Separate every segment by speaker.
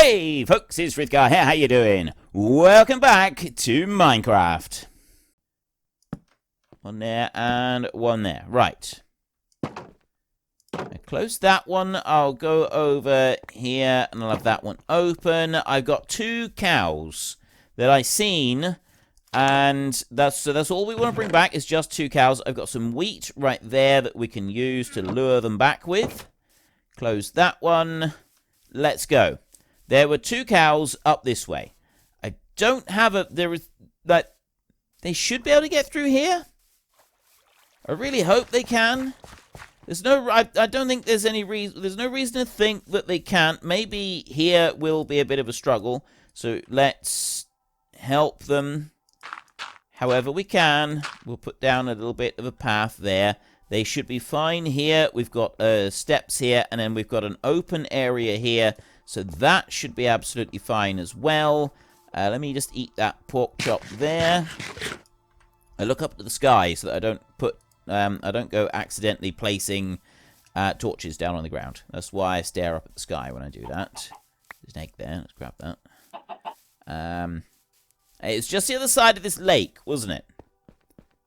Speaker 1: Hey folks, it's Frithgar here, how you doing? Welcome back to Minecraft. One there and one there. Right. I close that one. I'll go over here and I'll have that one open. I've got 2 cows that I seen, and that's all we want to bring back is just 2 cows. I've got some wheat right there that we can use to lure them back with. Close that one. Let's go. There were 2 cows up this way. I don't have a... There is... Like, they should be able to get through here. I really hope they can. There's no... I don't think there's any reason... There's no reason to think that they can't. Maybe here will be a bit of a struggle. So let's help them however we can. We'll put down a little bit of a path there. They should be fine here. We've got steps here, and then we've got an open area here. So that should be absolutely fine as well. Let me just eat that pork chop there. I look up to the sky so that I don't put, I don't go accidentally placing torches down on the ground. That's why I stare up at the sky when I do that. There's an egg there. Let's grab that. It's just the other side of this lake, wasn't it?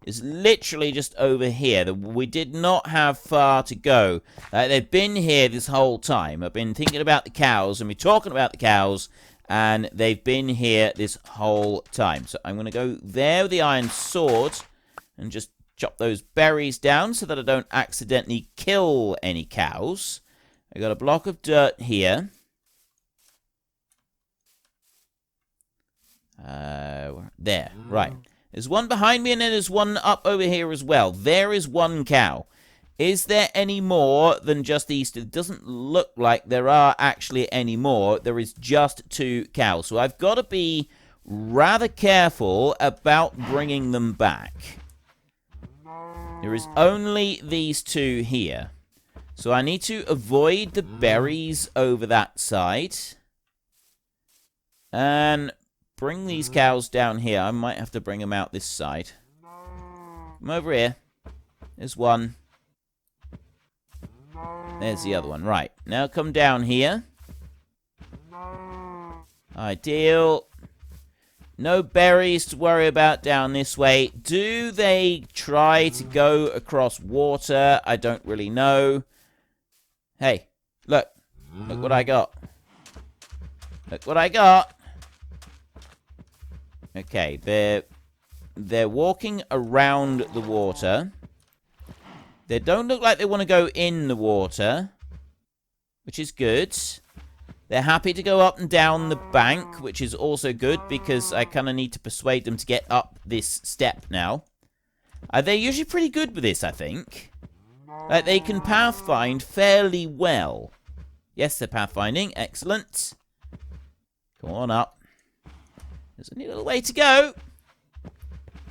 Speaker 1: It's literally just over here. We did not have far to go. They've been here this whole time. I've been thinking about the cows and we're talking about the cows, and they've been here this whole time. So I'm going to go there with the iron sword and just chop those berries down so that I don't accidentally kill any cows. I got a block of dirt here. There, right. There's one behind me, and then there's one up over here as well. There is 1 cow. Is there any more than just these 2? It doesn't look like there are actually any more. There is just 2 cows. So I've got to be rather careful about bringing them back. There is only these 2 here. So I need to avoid the berries over that side. And... bring these cows down here. I might have to bring them out this side. Come over here. There's one. There's the other one. Right. Now come down here. Ideal. No berries to worry about down this way. Do they try to go across water? I don't really know. Hey, look. Look what I got. Look what I got. Okay, they're walking around the water. They don't look like they want to go in the water, which is good. They're happy to go up and down the bank, which is also good because I kind of need to persuade them to get up this step now. They're usually pretty good with this, I think. Like, they can pathfind fairly well. Yes, they're pathfinding. Excellent. Come on up. There's only a little way to go.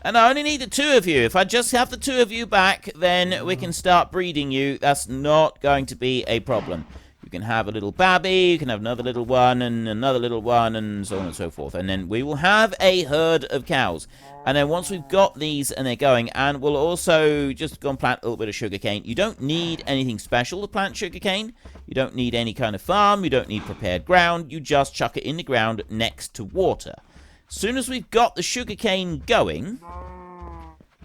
Speaker 1: And I only need the 2 of you. If I just have the 2 of you back, then we can start breeding you. That's not going to be a problem. You can have a little babby, you can have another little one, and another little one, and so on and so forth. And then we will have a herd of cows. And then once we've got these and they're going, and we'll also just go and plant a little bit of sugarcane. You don't need anything special to plant sugarcane. You don't need any kind of farm. You don't need prepared ground. You just chuck it in the ground next to water. As soon as we've got the sugarcane going,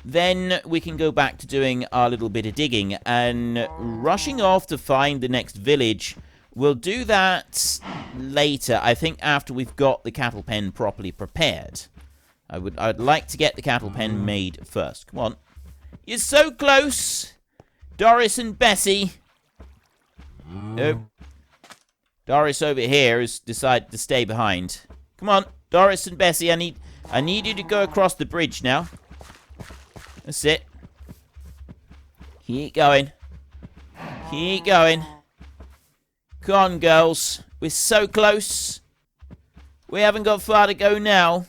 Speaker 1: then we can go back to doing our little bit of digging and rushing off to find the next village. We'll do that later, I think, after we've got the cattle pen properly prepared. I'd like to get the cattle pen made first. Come on. You're so close, Doris and Bessie. Oh. Doris over here has decided to stay behind. Come on. Doris and Bessie, I need you to go across the bridge now. That's it. Keep going. Keep going. Come on, girls. We're so close. We haven't got far to go now.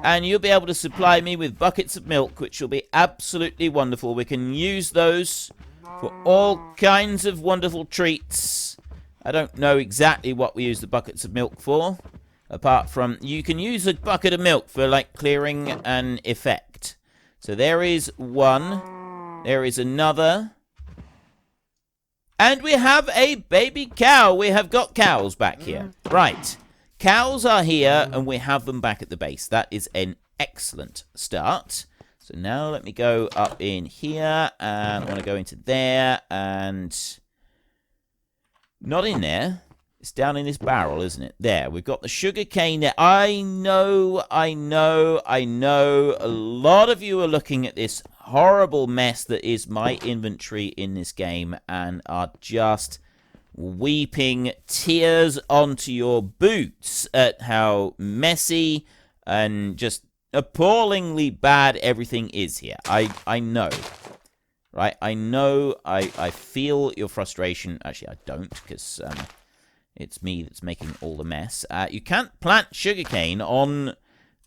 Speaker 1: And you'll be able to supply me with buckets of milk, which will be absolutely wonderful. We can use those for all kinds of wonderful treats. I don't know exactly what we use the buckets of milk for. Apart from, you can use a bucket of milk for, like, clearing an effect. So there is one. There is another. And we have a baby cow. We have got cows back here. Right. Cows are here, and we have them back at the base. That is an excellent start. So now let me go up in here, and I want to go into there, and not in there. It's down in this barrel, isn't it? There, we've got the sugar cane there. I know. A lot of you are looking at this horrible mess that is my inventory in this game and are just weeping tears onto your boots at how messy and just appallingly bad everything is here. I know. Right? I know. I feel your frustration. Actually, I don't, because it's me that's making all the mess. You can't plant sugarcane on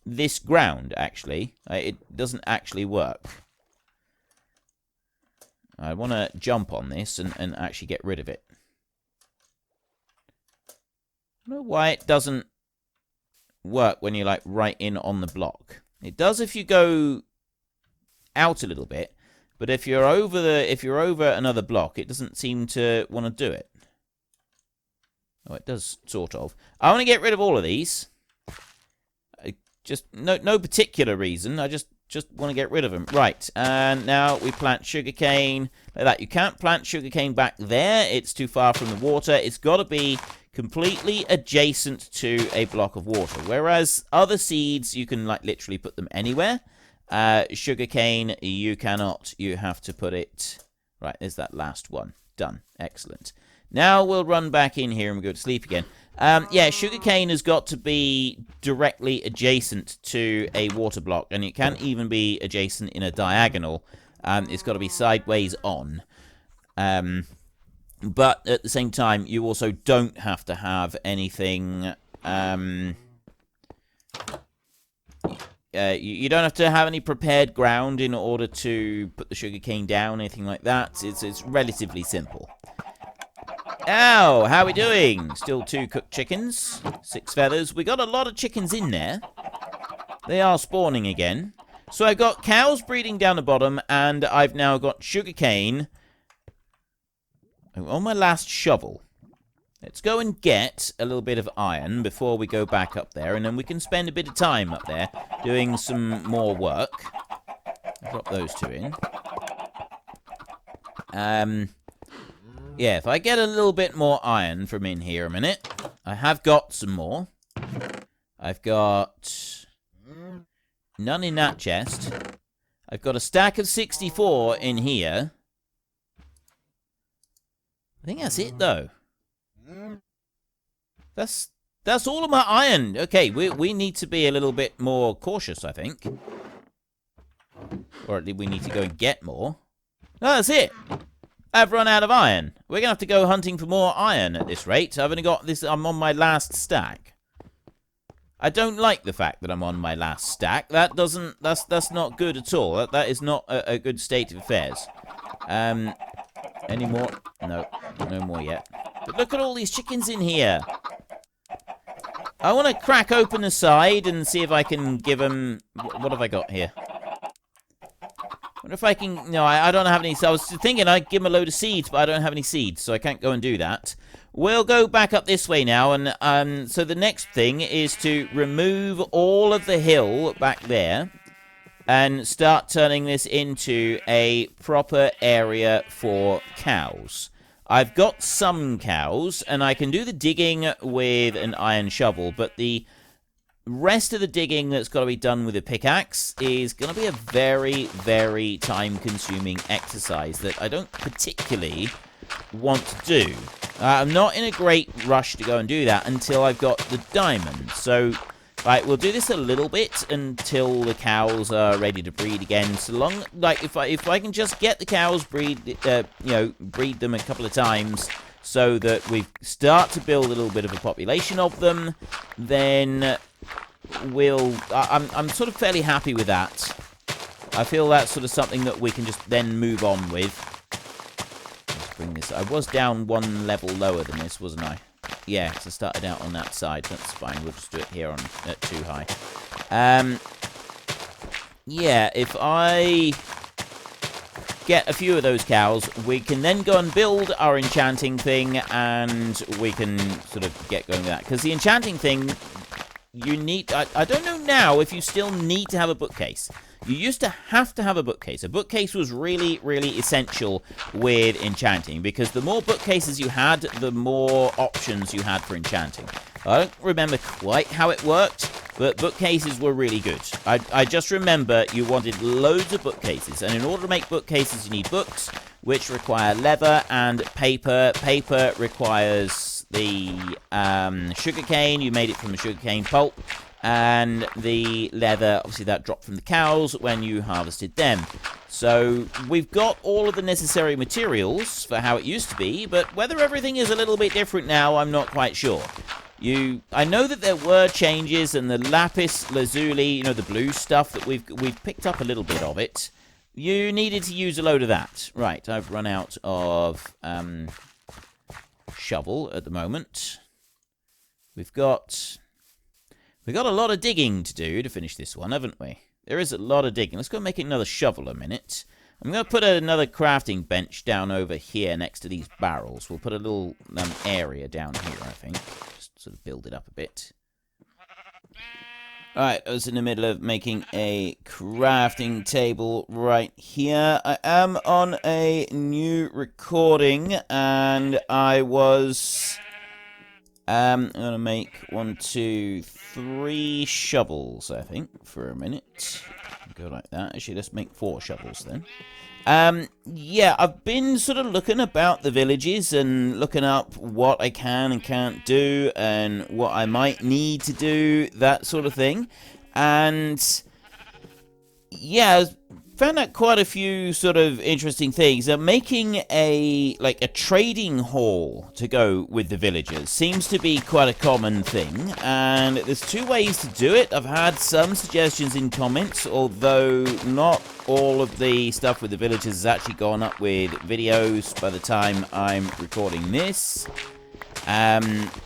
Speaker 1: this ground, actually. It doesn't actually work. I want to jump on this and actually get rid of it. I don't know why it doesn't work when you're, like, right in on the block. It does if you go out a little bit, but if you're over another block, it doesn't seem to want to do it. Oh, it does, sort of. I want to get rid of all of these. Just no particular reason. I just want to get rid of them. Right, and now we plant sugarcane like that. You can't plant sugarcane back there. It's too far from the water. It's got to be completely adjacent to a block of water. Whereas other seeds, you can, like, literally put them anywhere. Sugarcane, you cannot. You have to put it... Right, there's that last one. Done. Excellent. Now we'll run back in here and we'll go to sleep again. Yeah, sugarcane has got to be directly adjacent to a water block, and it can't even be adjacent in a diagonal. It's got to be sideways on. But at the same time, you also don't have to have anything... you don't have to have any prepared ground in order to put the sugarcane down, anything like that. It's relatively simple. Ow, how are we doing? Still 2 cooked chickens, 6 feathers. We got a lot of chickens in there. They are spawning again. So I've got cows breeding down the bottom, and I've now got sugarcane on my last shovel. Let's go and get a little bit of iron before we go back up there, and then we can spend a bit of time up there doing some more work. Drop those 2 in. Yeah, if I get a little bit more iron from in here a minute. I have got some more. I've got none in that chest. I've got a stack of 64 in here. I think that's it, though. That's all of my iron. Okay, we need to be a little bit more cautious, I think. Or at least we need to go and get more. No, that's it. I've run out of iron. We're going to have to go hunting for more iron at this rate. I've only got this. I'm on my last stack. I don't like the fact that I'm on my last stack. That's not good at all. That is not a good state of affairs. Any more? No more yet. But look at all these chickens in here. I want to crack open the side and see if I can give them... What have I got here? I wonder if I can... No, I don't have any... So I was thinking I'd give them a load of seeds, but I don't have any seeds, so I can't go and do that. We'll go back up this way now, and so the next thing is to remove all of the hill back there and start turning this into a proper area for cows. I've got some cows, and I can do the digging with an iron shovel, but the rest of the digging that's got to be done with a pickaxe is going to be a very, very time-consuming exercise that I don't particularly want to do. I'm not in a great rush to go and do that until I've got the diamond. So, right, we'll do this a little bit until the cows are ready to breed again. So long, like, if I can just get the cows breed them a couple of times so that we start to build a little bit of a population of them, then I'm sort of fairly happy with that. I feel that's sort of something that we can just then move on with. Let's bring this. I was down 1 level lower than this, wasn't I? Yeah, so I started out on that side. That's fine. We'll just do it here at 2 high. Yeah, if I get a few of those cows, we can then go and build our enchanting thing, and we can sort of get going with that. Because the enchanting thing, you need... I don't know now if you still need to have a bookcase. You used to have a bookcase. A bookcase was really, really essential with enchanting, because the more bookcases you had, the more options you had for enchanting. I don't remember quite how it worked, but bookcases were really good. I just remember you wanted loads of bookcases, and in order to make bookcases, you need books, which require leather and paper. Paper requires the sugarcane. You made it from the sugarcane pulp. And the leather, obviously that dropped from the cows when you harvested them. So we've got all of the necessary materials for how it used to be, but whether everything is a little bit different now, I'm not quite sure. I know that there were changes, and the lapis lazuli, you know, the blue stuff that we've picked up a little bit of it. You needed to use a load of that. Right, I've run out of shovel at the moment. We've got a lot of digging to do to finish this one, haven't we? There is a lot of digging. Let's go make another shovel a minute. I'm going to put another crafting bench down over here next to these barrels. We'll put a little area down here, I think. Just sort of build it up a bit. Alright, I was in the middle of making a crafting table right here. I am on a new recording, and I was... I'm going to make 1, 2, 3 shovels, I think, for a minute. Go like that. Actually, let's make 4 shovels then. Yeah, I've been sort of looking about the villages and looking up what I can and can't do and what I might need to do, that sort of thing. And yeah, I found out quite a few sort of interesting things. Making a trading hall to go with the villagers seems to be quite a common thing, and there's 2 ways to do it. I've had some suggestions in comments, although not all of the stuff with the villagers has actually gone up with videos by the time I'm recording this.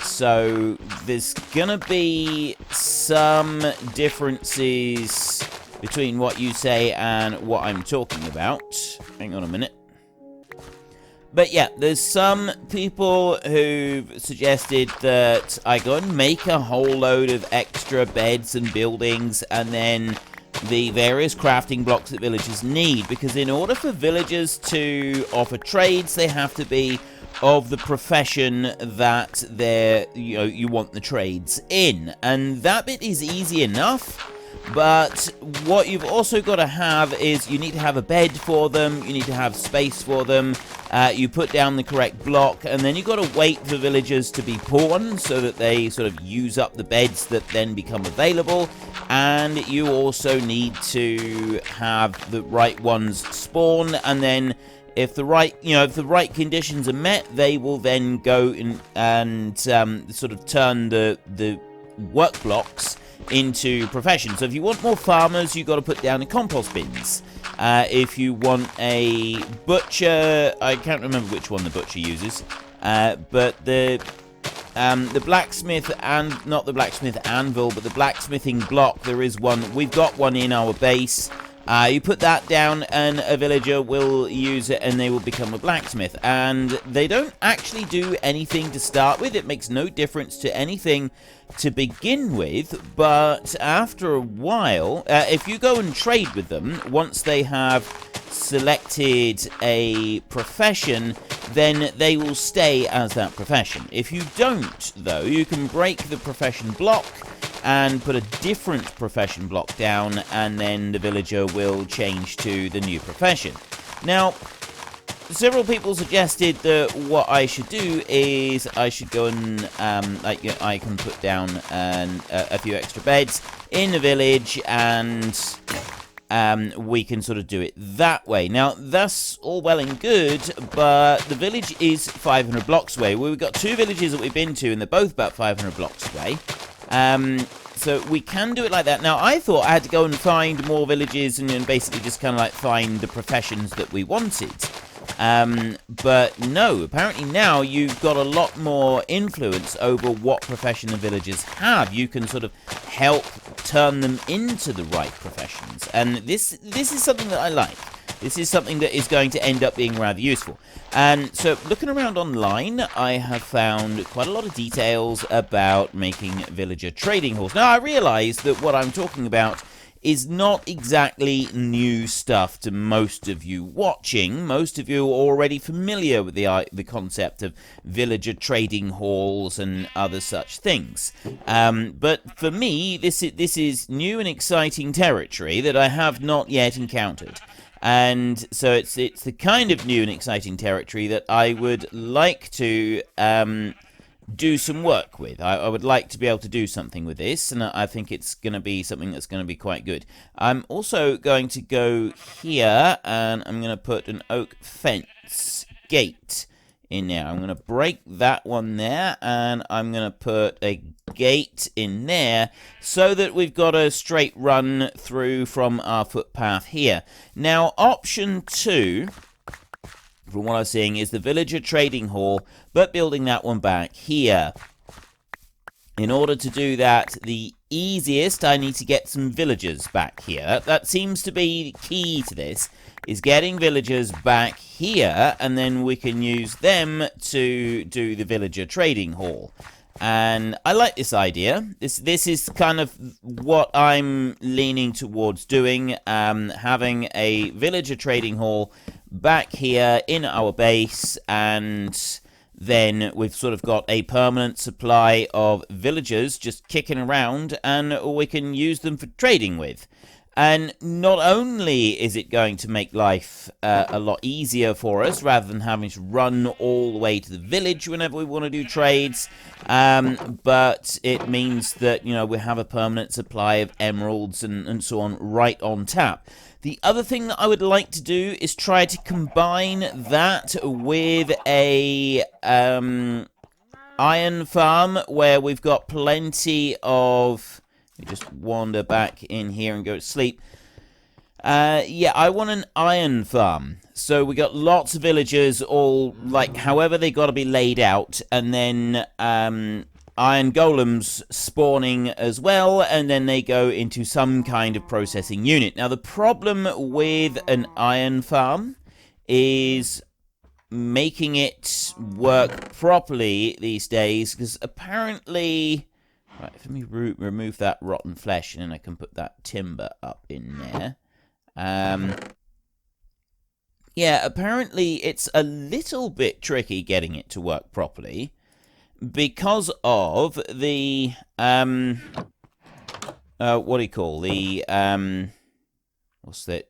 Speaker 1: So there's gonna be some differences between what you say and what I'm talking about. Hang on a minute. But yeah, there's some people who've suggested that I go and make a whole load of extra beds and buildings, and then the various crafting blocks that villagers need, because in order for villagers to offer trades, they have to be of the profession that you want the trades in. And that bit is easy enough. But what you've also got to have is you need to have a bed for them, you need to have space for them, you put down the correct block, and then you've got to wait for villagers to be born so that they sort of use up the beds that then become available, and you also need to have the right ones spawn, and then if the right conditions are met, they will then go and sort of turn the work blocks into professions. So if you want more farmers, you've got to put down the compost bins. If you want a butcher, I can't remember which one the butcher uses, but the blacksmith, and not the blacksmith anvil, but the blacksmithing block, there is one. We've got one in our base. You put that down and a villager will use it and they will become a blacksmith. And they don't actually do anything to start with. It makes no difference to anything to begin with. But after a while, if you go and trade with them, once they have selected a profession, then they will stay as that profession. If you don't, though, you can break the profession block and put a different profession block down, and then the villager will change to the new profession. Now, several people suggested that what I should do is I should go and I can put down a few extra beds in the village, and we can sort of do it that way. Now, that's all well and good, but the village is 500 blocks away. We've got 2 villages that we've been to, and they're both about 500 blocks away. So we can do it like that. Now, I thought I had to go and find more villages and basically just kind of like find the professions that we wanted. But no, apparently now you've got a lot more influence over what profession the villagers have. You can sort of help turn them into the right professions. And this is something that I like. This is something that is going to end up being rather useful. And so, looking around online, I have found quite a lot of details about making villager trading halls. Now, I realize that what I'm talking about is not exactly new stuff to most of you watching. Most of you are already familiar with the concept of villager trading halls and other such things. But for me, this is new and exciting territory that I have not yet encountered. And so it's the kind of new and exciting territory that I would like to do some work with. I would like to be able to do something with this, and I think it's going to be something that's going to be quite good. I'm also going to go here, and I'm going to put an oak fence gate in there. I'm going to break that one there, and I'm going to put a gate in there so that we've got a straight run through from our footpath here. Now, option 2, from what I'm seeing, is the villager trading hall, but building that one back here. In order to do that, the easiest, I need to get some villagers back here. That seems to be key to this, is getting villagers back here, and then we can use them to do the villager trading hall. And I like this idea. This is kind of what I'm leaning towards doing, having a villager trading hall back here in our base, and then we've sort of got a permanent supply of villagers just kicking around, and we can use them for trading with. And not only is it going to make life a lot easier for us, rather than having to run all the way to the village whenever we want to do trades, but it means that, you know, we have a permanent supply of emeralds and so on right on tap. The other thing that I would like to do is try to combine that with a iron farm where we've got plenty of... Let me just wander back in here and go to sleep. Yeah, I want an iron farm. So we got lots of villagers, all like however they got to be laid out, and then iron golems spawning as well, and then they go into some kind of processing unit. Now the problem with an iron farm is making it work properly these days, because apparently... Right, let me remove that rotten flesh, and then I can put that timber up in there. Yeah, apparently it's a little bit tricky getting it to work properly because of the what do you call the what's the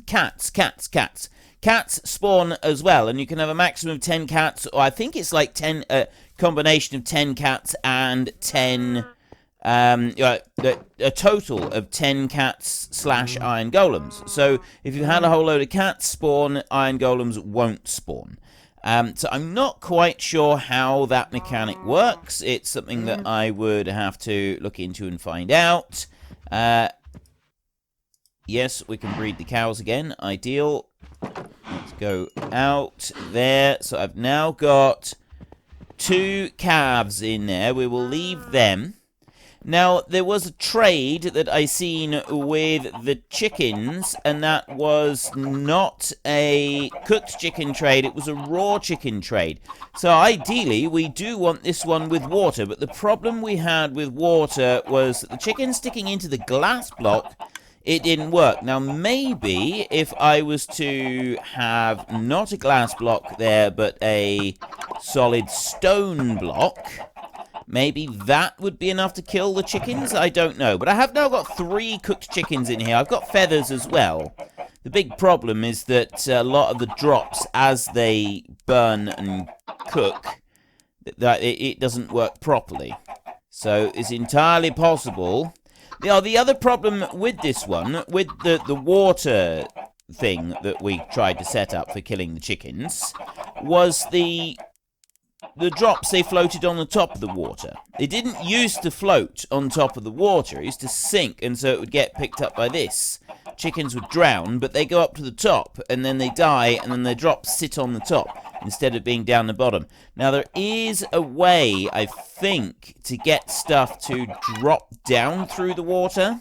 Speaker 1: cats. Cats spawn as well, and you can have a maximum of 10 cats, or I think it's like 10, combination of 10 cats and 10, a total of 10 cats / iron golems. So if you had a whole load of cats spawn, iron golems won't spawn. So I'm not quite sure how that mechanic works. It's something that I would have to look into and find out. Yes, we can breed the cows again. Ideal. Let's go out there. So I've now got 2 calves in there. We will leave them. Now, there was a trade that I seen with the chickens, and that was not a cooked chicken trade. It was a raw chicken trade. So ideally, we do want this one with water, but the problem we had with water was the chicken sticking into the glass block. It didn't work. Now, maybe if I was to have not a glass block there, but a solid stone block, maybe that would be enough to kill the chickens? I don't know. But I have now got 3 cooked chickens in here. I've got feathers as well. The big problem is that a lot of the drops, as they burn and cook, that it doesn't work properly. So it's entirely possible... The other problem with this one, with the water thing that we tried to set up for killing the chickens, was the drops, they floated on the top of the water. They didn't used to float on top of the water. It used to sink, and so it would get picked up by this. Chickens would drown, but they go up to the top, and then they die, and then their drops sit on the top instead of being down the bottom. Now, there is a way, I think, to get stuff to drop down through the water.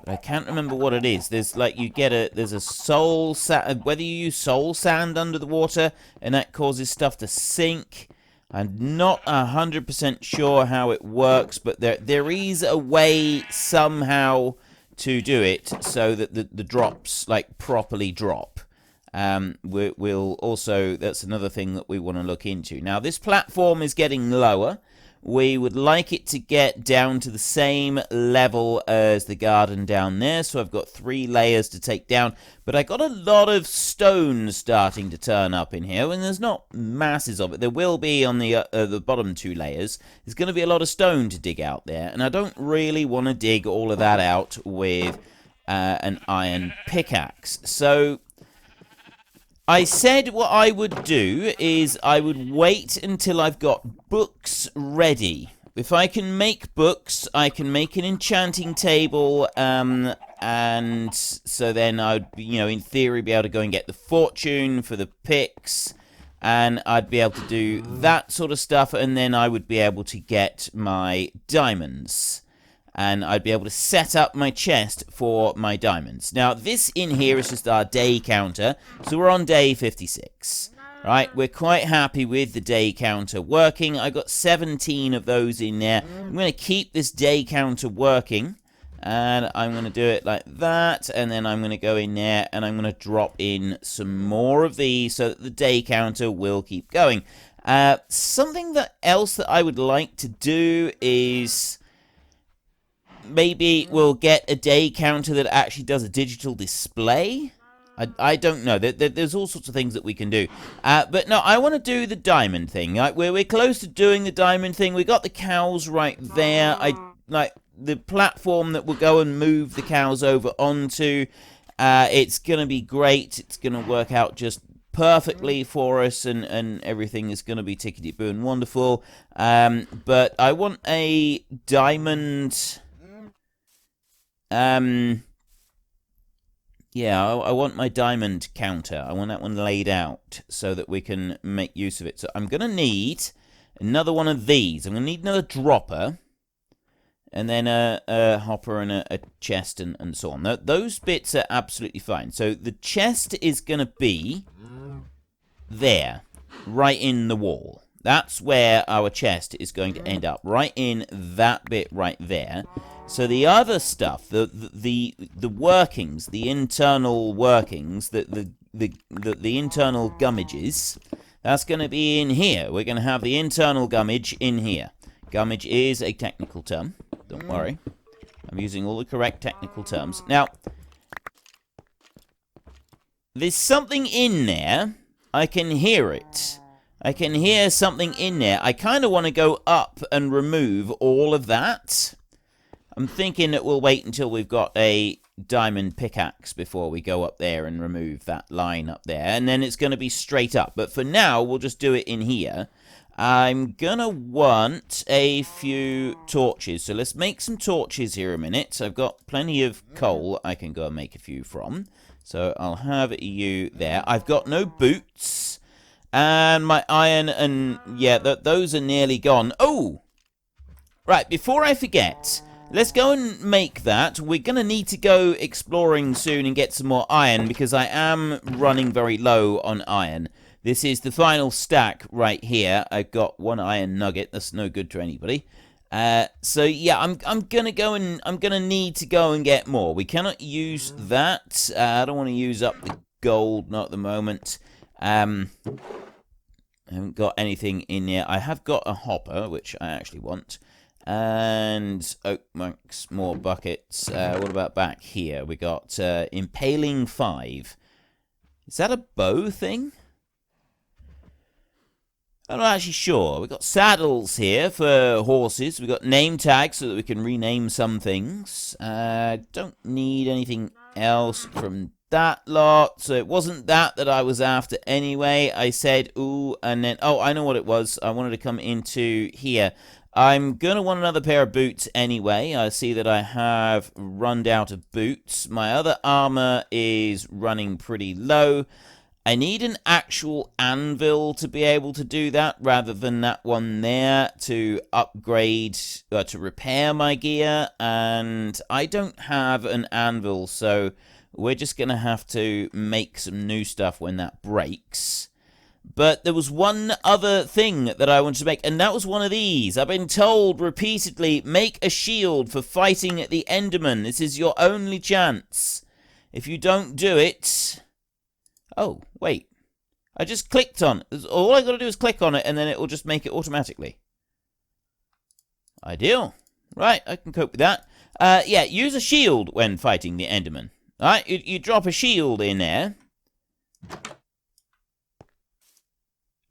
Speaker 1: I can't remember what it is. There's like there's a soul sand. Whether you use soul sand under the water and that causes stuff to sink. I'm not 100% sure how it works, but there is a way somehow to do it so that the drops like properly drop. We'll also, that's another thing that we want to look into. Now this platform is getting lower. We would like it to get down to the same level as the garden down there. So I've got 3 layers to take down. But I got a lot of stones starting to turn up in here. And there's not masses of it. There will be on the bottom 2 layers. There's going to be a lot of stone to dig out there. And I don't really want to dig all of that out with an iron pickaxe. So I said what I would do is I would wait until I've got books ready. If I can make books, I can make an enchanting table, and so then I'd, in theory, be able to go and get the fortune for the picks, and I'd be able to do that sort of stuff, and then I would be able to get my diamonds. And I'd be able to set up my chest for my diamonds. Now, this in here is just our day counter. So we're on day 56. Right, we're quite happy with the day counter working. I got 17 of those in there. I'm going to keep this day counter working. And I'm going to do it like that. And then I'm going to go in there and I'm going to drop in some more of these so that the day counter will keep going. Something else that I would like to do is maybe we'll get a day counter that actually does a digital display. I don't know. There's all sorts of things that we can do. But no, I want to do the diamond thing. We're close to doing the diamond thing. We got the cows right there. I like the platform that we'll go and move the cows over onto. It's going to be great. It's going to work out just perfectly for us, and everything is going to be tickety-boo and wonderful. But I want a diamond. Yeah, I want my diamond counter. I want that one laid out so that we can make use of it. So I'm going to need another one of these. I'm going to need another dropper. And then a hopper and a chest and so on. Those bits are absolutely fine. So the chest is going to be there, right in the wall. That's where our chest is going to end up, right in that bit right there. So the other stuff, the workings, the internal workings, the internal gummages, that's going to be in here. We're going to have the internal gummage in here. Gummage is a technical term. Don't worry. I'm using all the correct technical terms. Now, there's something in there. I can hear it. I can hear something in there. I kind of want to go up and remove all of that. I'm thinking that we'll wait until we've got a diamond pickaxe before we go up there and remove that line up there. And then it's going to be straight up. But for now, we'll just do it in here. I'm going to want a few torches. So let's make some torches here a minute. So I've got plenty of coal I can go and make a few from. So I'll have you there. I've got no boots. And my iron and... yeah, those are nearly gone. Oh! Right, before I forget... let's go and make that. We're going to need to go exploring soon and get some more iron because I am running very low on iron. This is the final stack right here. I've got 1 iron nugget. That's no good to anybody. So yeah, I'm going to go and I'm going to need to go and get more. We cannot use that. I don't want to use up the gold, not at the moment. I haven't got anything in here. I have got a hopper, which I actually want. And oak monks, more buckets. What about back here? We got impaling 5. Is that a bow thing? I'm not actually sure. We've got saddles here for horses. We've got name tags so that we can rename some things. Don't need anything else from that lot. So it wasn't that I was after anyway. I said, ooh, and then, oh, I know what it was. I wanted to come into here. I'm going to want another pair of boots anyway. I see that I have run out of boots. My other armor is running pretty low. I need an actual anvil to be able to do that, rather than that one there to upgrade, to repair my gear. And I don't have an anvil, so we're just going to have to make some new stuff when that breaks. But there was one other thing that I wanted to make, and that was one of these. I've been told repeatedly, make a shield for fighting the Enderman. This is your only chance. If you don't do it... Oh, wait. I just clicked on it. All I got to do is click on it, and then it will just make it automatically. Ideal. Right, I can cope with that. Yeah, use a shield when fighting the Enderman. Alright, you drop a shield in there.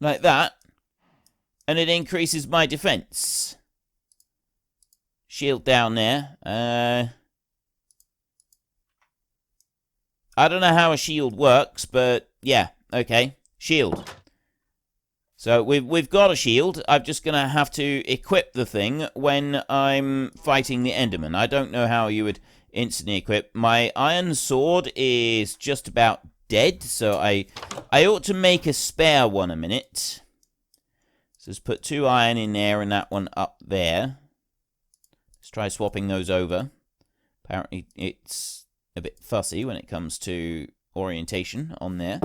Speaker 1: Like that. And it increases my defense. Shield down there. I don't know how a shield works, but yeah, okay. Shield. So we've got a shield. I'm just going to have to equip the thing when I'm fighting the Enderman. I don't know how you would instantly equip. My iron sword is just about dead, so I ought to make a spare one a minute. So let's put 2 iron in there and that one up there. Let's try swapping those over. Apparently it's a bit fussy when it comes to orientation on there.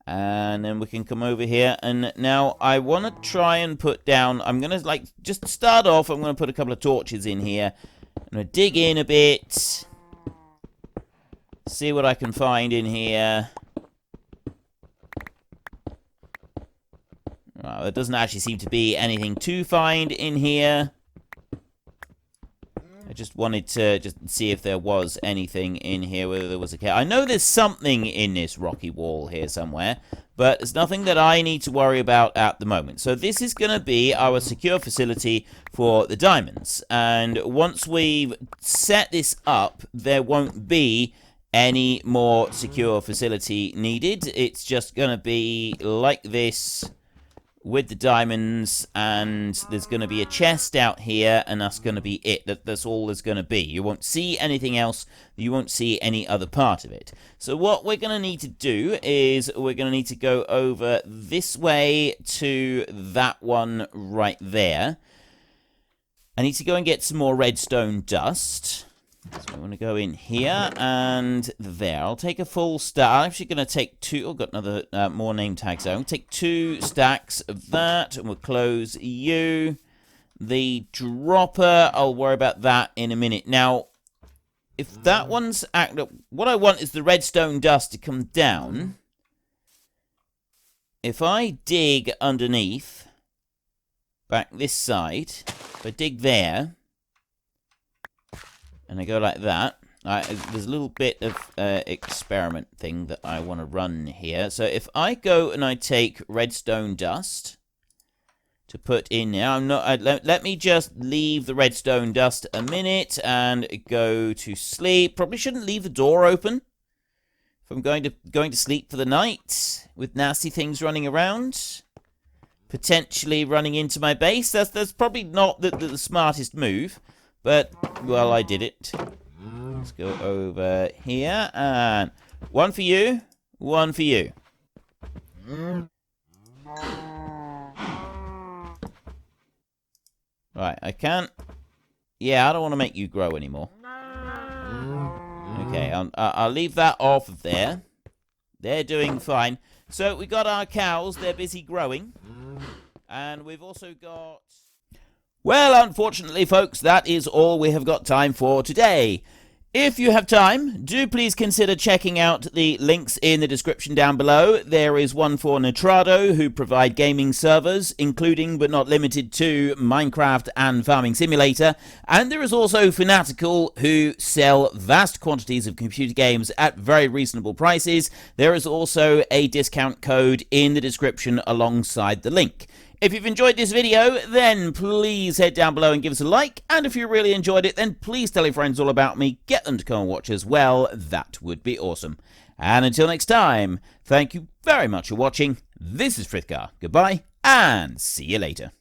Speaker 1: And then we can come over here, and now I want to try and put down, I'm going to just start off, I'm going to put a couple of torches in here. I'm going to dig in a bit, see what I can find in here. Well, there doesn't actually seem to be anything to find in here. I just wanted to just see if there was anything in here, whether there was a cave. I know there's something in this rocky wall here somewhere, but there's nothing that I need to worry about at the moment. So this is going to be our secure facility for the diamonds. And once we've set this up, there won't be any more secure facility needed. It's just going to be like this with the diamonds, and there's going to be a chest out here, and that's going to be it. That's all there's going to be. You won't see anything else. You won't see any other part of it. So what we're going to need to do is we're going to need to go over this way to that one right there. I need to go and get some more redstone dust. So I'm going to go in here and there. I'll take a full stack. I'm actually going to take 2. Oh, got another more name tags. So I'm going to take 2 stacks of that, and we'll close you. The dropper, I'll worry about that in a minute. Now, if that one's active, what I want is the redstone dust to come down. If I dig underneath, back this side, if I dig there, and I go like that. There's a little bit of experiment thing that I want to run here. So if I go and I take redstone dust to put in there, let me just leave the redstone dust a minute and go to sleep. Probably shouldn't leave the door open if I'm going to sleep for the night with nasty things running around, potentially running into my base. That's probably not the smartest move. But, well, I did it. Let's go over here, and 1 for you, 1 for you. Right, I can't... Yeah, I don't want to make you grow anymore. Okay, I'll leave that off of there. They're doing fine. So, we got our cows, they're busy growing. And we've also got... Well, unfortunately, folks, that is all we have got time for today. If you have time, do please consider checking out the links in the description down below. There is one for Nitrado, who provide gaming servers, including but not limited to Minecraft and Farming Simulator. And there is also Fanatical, who sell vast quantities of computer games at very reasonable prices. There is also a discount code in the description alongside the link. If you've enjoyed this video, then please head down below and give us a like. And if you really enjoyed it, then please tell your friends all about me. Get them to come and watch as well. That would be awesome. And until next time, thank you very much for watching. This is Frithgar. Goodbye, and see you later.